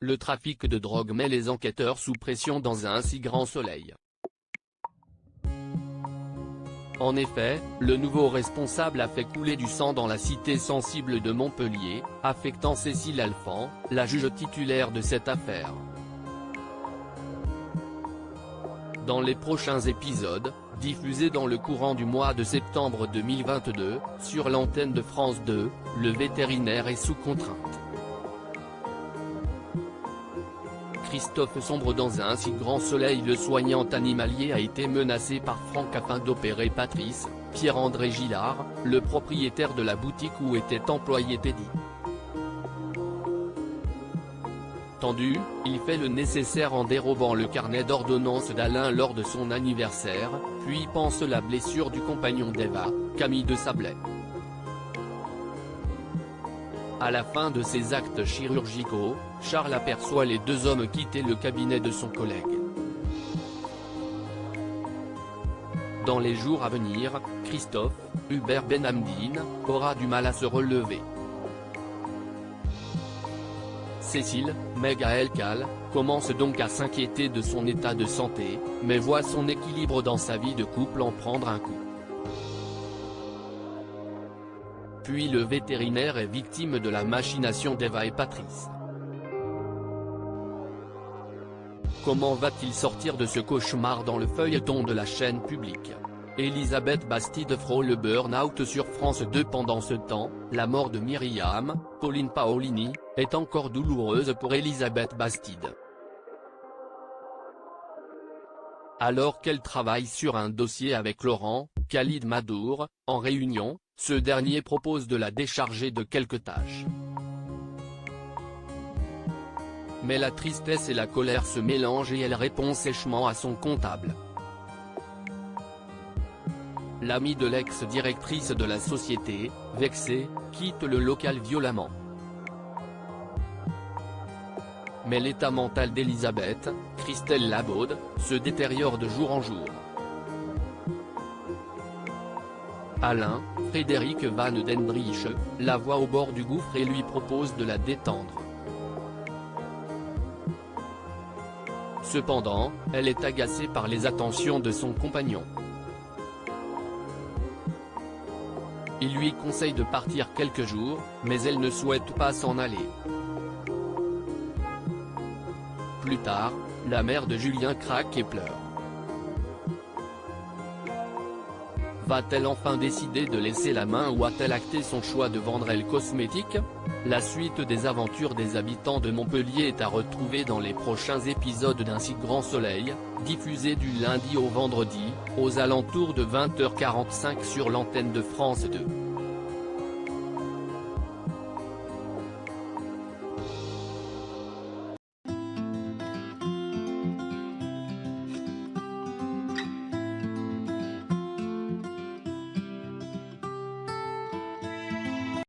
le trafic de drogue met les enquêteurs sous pression dans un si grand soleil. En effet, le nouveau responsable a fait couler du sang dans la cité sensible de Montpellier, affectant Cécile Alphand, la juge titulaire de cette affaire. Dans les prochains épisodes, diffusés dans le courant du mois de septembre 2022, sur l'antenne de France 2, le vétérinaire est sous contrainte. Christophe sombre dans un si grand soleil. Le soignant animalier a été menacé par Franck afin d'opérer Patrice, Pierre-André Gillard, le propriétaire de la boutique où était employé Teddy. Tendu, il fait le nécessaire en dérobant le carnet d'ordonnances d'Alain lors de son anniversaire, puis pense la blessure du compagnon d'Eva, Camille de Sablé. À la fin de ses actes chirurgicaux, Charles aperçoit les deux hommes quitter le cabinet de son collègue. Dans les jours à venir, Christophe, Hubert Benhamdine, aura du mal à se relever. Cécile, Meg Cal, commence donc à s'inquiéter de son état de santé, mais voit son équilibre dans sa vie de couple en prendre un coup. Puis le vétérinaire est victime de la machination d'Eva et Patrice. Comment va-t-il sortir de ce cauchemar dans le feuilleton de la chaîne publique? Elisabeth Bastide frôle le burn-out sur France 2. Pendant ce temps, la mort de Myriam, Pauline Paolini, est encore douloureuse pour Elisabeth Bastide. Alors qu'elle travaille sur un dossier avec Laurent, Khalid Madour, en réunion, ce dernier propose de la décharger de quelques tâches. Mais la tristesse et la colère se mélangent et elle répond sèchement à son comptable. L'ami de l'ex-directrice de la société, vexée, quitte le local violemment. Mais l'état mental d'Elisabeth, Christelle Labaude, se détériore de jour en jour. Alain, Frédéric Van Dendrich, la voit au bord du gouffre et lui propose de la détendre. Cependant, elle est agacée par les attentions de son compagnon. Il lui conseille de partir quelques jours, mais elle ne souhaite pas s'en aller. Plus tard, la mère de Julien craque et pleure. Va-t-elle enfin décider de laisser la main ou a-t-elle acté son choix de vendre Elle Cosmétiques? La suite des aventures des habitants de Montpellier est à retrouver dans les prochains épisodes d'Un si grand soleil, diffusé du lundi au vendredi, aux alentours de 20h45 sur l'antenne de France 2.